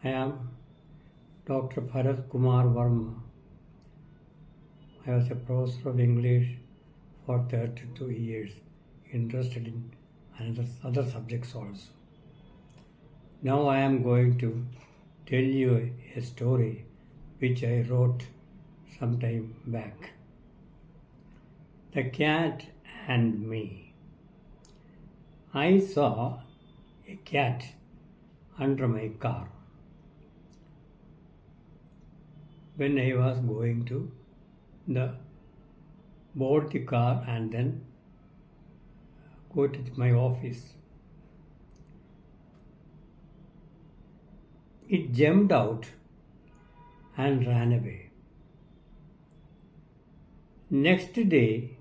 I am Dr. Varma. I was a professor of English for 32 years, interested in other subjects also. Now I am going to tell you a story which I wrote some time back. The Cat and Me. I saw a cat under my car when I was going to board the car and then go to my office. It jumped out and ran away. Next day,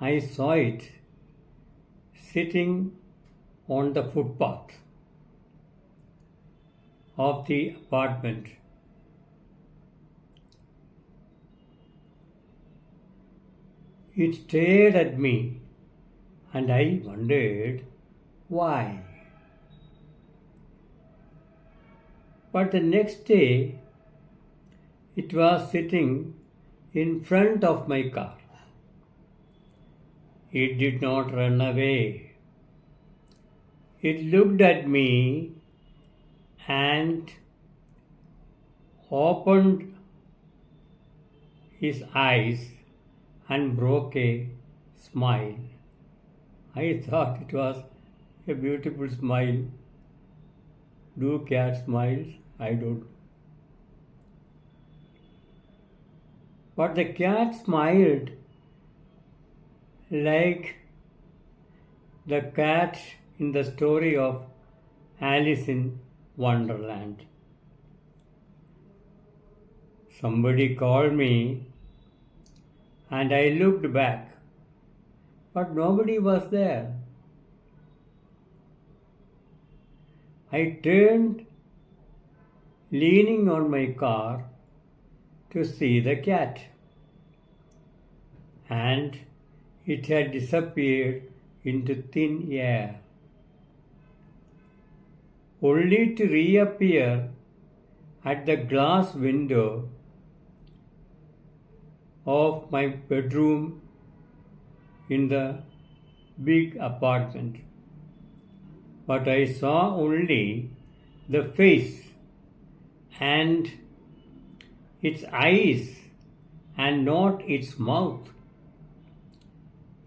I saw it sitting on the footpath of the apartment. It stared at me and I wondered why. But the next day, it was sitting in front of my car. It did not run away. It looked at me and opened his eyes and broke a smile. I thought it was a beautiful smile. Do cats smile? I don't. But the cat smiled like the cat in the story of Alice in Wonderland. Somebody called me and I looked back, but nobody was there. I turned, leaning on my car, to see the cat, and it had disappeared into thin air, only to reappear at the glass window of my bedroom in the big apartment. But I saw only the face and its eyes and not its mouth.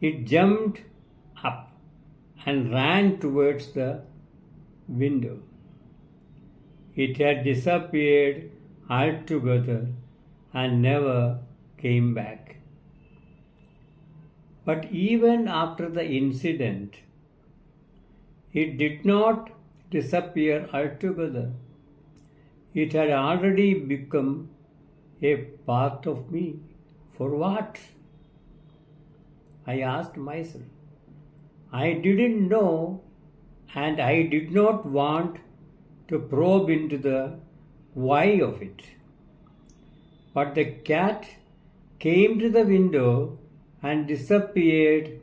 It jumped up and ran towards the window. It had disappeared altogether and never came back. But even after the incident, it did not disappear altogether. It had already become a part of me. For what? I asked myself. I didn't know and I did not want to probe into the why of it. But the cat came to the window and disappeared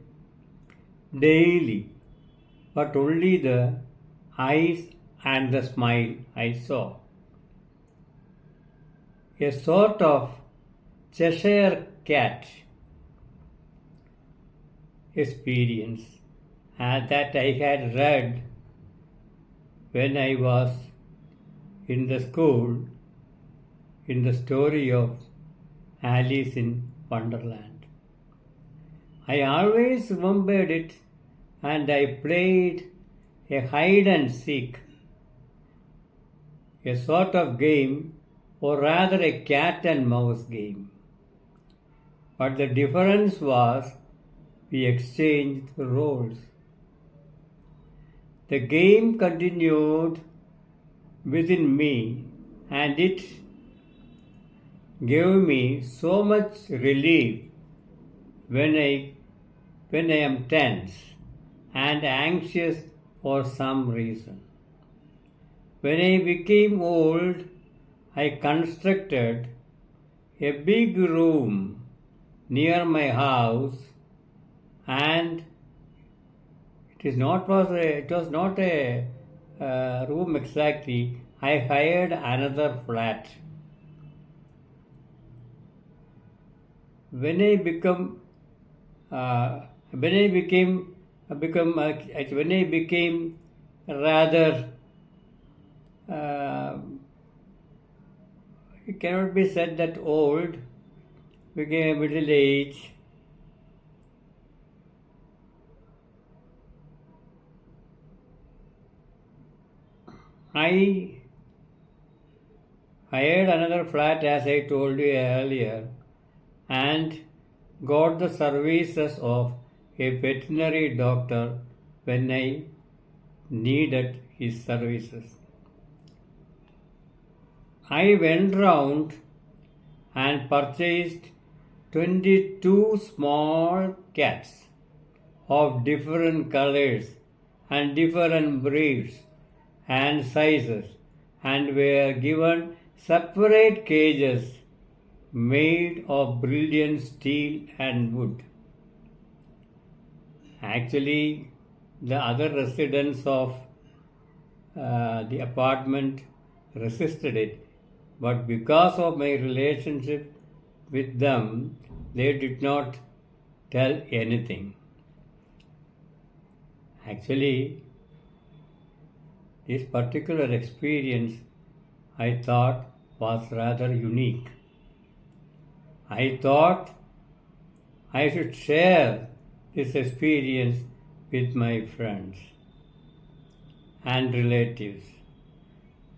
daily, but only the eyes and the smile I saw. A sort of Cheshire cat experience that I had read when I was in the school in the story of Alice in Wonderland. I always remembered it and I played a hide and seek, a sort of game, or rather a cat and mouse game. But the difference was we exchanged roles. The game continued within me and it gave me so much relief when I am tense and anxious for some reason. When I became old, I constructed a big room near my house and it was not a room exactly. I hired another flat. When I become, when I became, become, when I became rather, uh, it cannot be said that old, became middle age. I hired another flat as I told you earlier and got the services of a veterinary doctor when I needed his services. I went round and purchased 22 small cats of different colors and different breeds and sizes and were given separate cages made of brilliant steel and wood. Actually, the other residents of the apartment resisted it, but because of my relationship with them, they did not tell anything. Actually, this particular experience I thought was rather unique. I thought I should share this experience with my friends and relatives.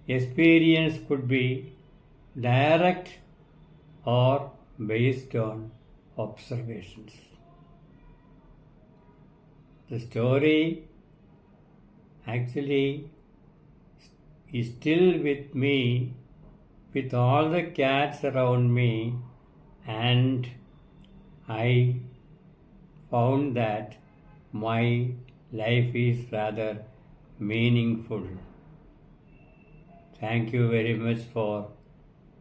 Experience could be direct or based on observations. The story actually is still with me, with all the cats around me, and I found that my life is rather meaningful. Thank you very much for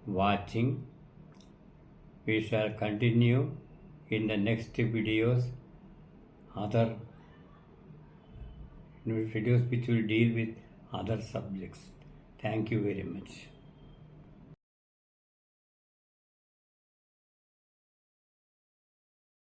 watching. We shall continue in the next videos, other videos which will deal with other subjects. Thank you very much.